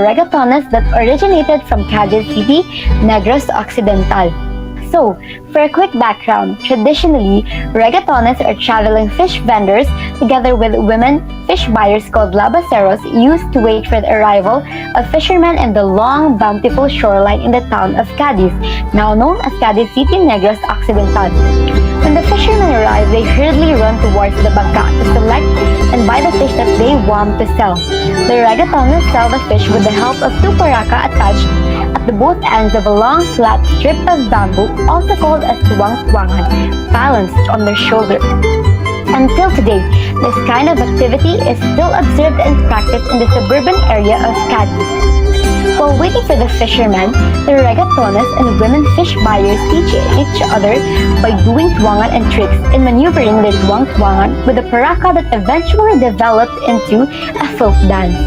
regatones that originated from Cadiz City, Negros Occidental. So, for a quick background, traditionally, regatones are traveling fish vendors together with women fish buyers called labaceros used to wait for the arrival of fishermen in the long, bountiful shoreline in the town of Cadiz, now known as Cadiz City, Negros Occidental. When the fishermen arrive, they hurriedly run towards the bangka to select and buy the fish that they want to sell. The regatones sell the fish with the help of two paraca attached at the both ends of a long flat strip of bamboo, also called as tuwang-tuwangan, balanced on their shoulder. Until today, this kind of activity is still observed and practiced in the suburban area of Cadiz. While waiting for the fishermen, the regatones and women fish buyers teach each other by doing tuwangan and tricks in maneuvering their tuwang-tuwangan with a paraca that eventually developed into a folk dance.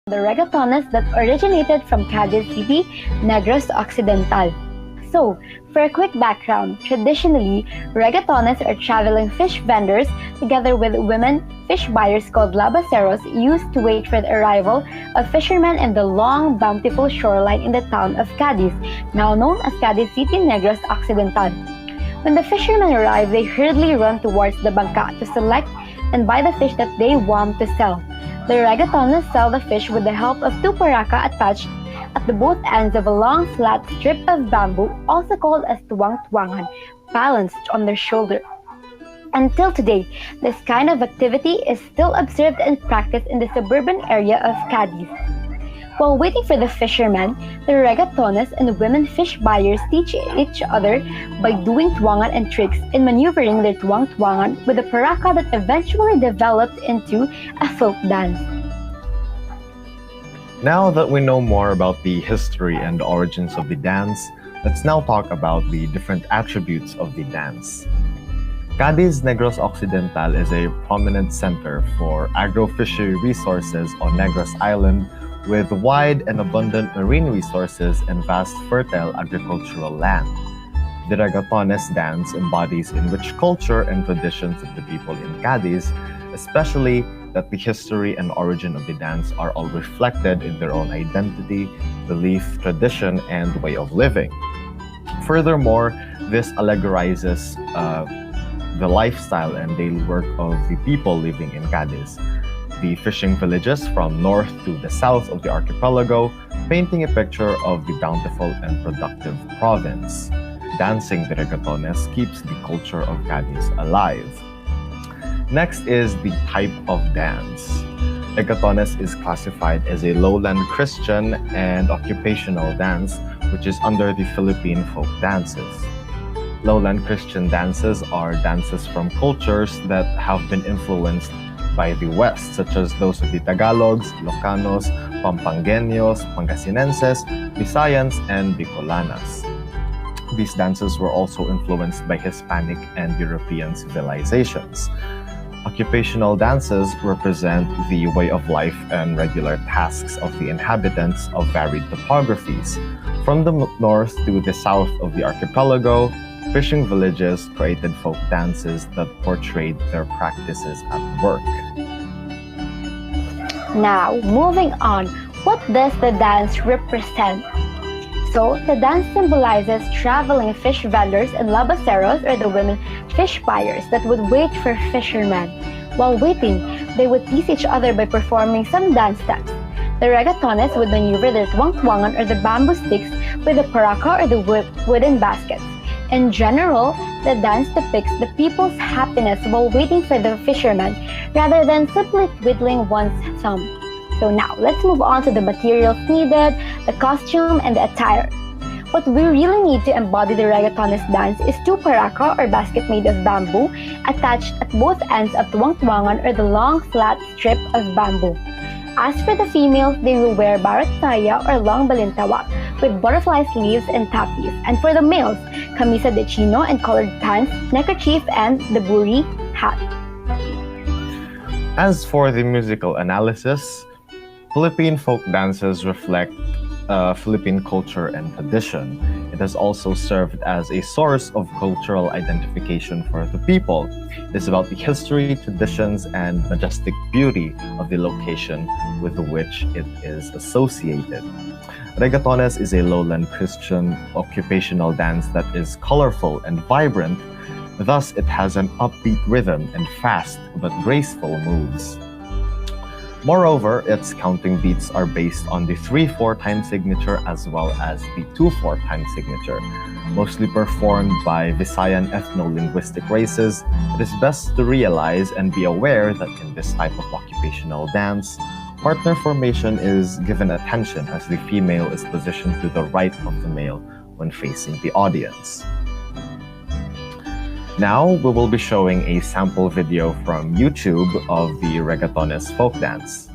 the Regatones that originated from Cadiz City, Negros Occidental. So, for a quick background, traditionally, regatones are traveling fish vendors together with women fish buyers called labaceros used to wait for the arrival of fishermen in the long, bountiful shoreline in the town of Cadiz, now known as Cadiz City, Negros Occidental. When the fishermen arrive, they hurriedly run towards the bangka to select and buy the fish that they want to sell. The regatones sell the fish with the help of two paraca attached at the both ends of a long flat strip of bamboo, also called as tuwang-tuwangan, balanced on their shoulder. Until today, this kind of activity is still observed and practiced in the suburban area of Cadiz. While waiting for the fishermen, the regatones and the women fish buyers teach each other by doing tuwangan and tricks in maneuvering their tuwang-tuwangan with a paraca that eventually developed into a folk dance. Now that we know more about the history and origins of the dance, let's now talk about the different attributes of the dance. Cadiz Negros Occidental is a prominent center for agro-fishery resources on Negros Island with wide and abundant marine resources and vast fertile agricultural land. The regatones dance embodies enriched culture and traditions of the people in Cadiz, especially that the history and origin of the dance are all reflected in their own identity, belief, tradition, and way of living. Furthermore, this allegorizes the lifestyle and daily work of the people living in Cadiz. The fishing villages from north to the south of the archipelago, painting a picture of the bountiful and productive province. Dancing the regatones keeps the culture of Cadiz alive. Next is the type of dance. Regatones is classified as a lowland Christian and occupational dance, which is under the Philippine folk dances. Lowland Christian dances are dances from cultures that have been influenced by the West, such as those of the Tagalogs, Ilocanos, Pampangueños, Pangasinenses, Visayans, and Bicolanas. These dances were also influenced by Hispanic and European civilizations. Occupational dances represent the way of life and regular tasks of the inhabitants of varied topographies. From the north to the south of the archipelago, fishing villages created folk dances that portrayed their practices at work. Now, moving on, what does the dance represent? So, the dance symbolizes traveling fish vendors and labaceros, or the women fish buyers that would wait for fishermen. While waiting, they would tease each other by performing some dance steps. The regatones would maneuver their tuwang-tuwangan, or the bamboo sticks, with the paraca, or the wooden baskets. In general, the dance depicts the people's happiness while waiting for the fishermen, rather than simply twiddling one's thumb. So now, let's move on to the materials needed, the costume, and the attire. What we really need to embody the regatones dance is two paraca, or basket made of bamboo, attached at both ends of tuwang-tuwangan, or the long flat strip of bamboo. As for the females, they will wear barat-saya, or long balintawak, with butterfly sleeves and tapis. And for the males, camisa de chino and colored pants, neckerchief, and the buri hat. As for the musical analysis, Philippine folk dances reflect Philippine culture and tradition. It has also served as a source of cultural identification for the people. It is about the history, traditions, and majestic beauty of the location with which it is associated. Regatones is a lowland Christian occupational dance that is colorful and vibrant. Thus, it has an upbeat rhythm and fast but graceful moves. Moreover, its counting beats are based on the 3/4 time signature as well as the 2/4 time signature. Mostly performed by Visayan ethno-linguistic races, it is best to realize and be aware that in this type of occupational dance, partner formation is given attention as the female is positioned to the right of the male when facing the audience. Now, we will be showing a sample video from YouTube of the regatones folk dance.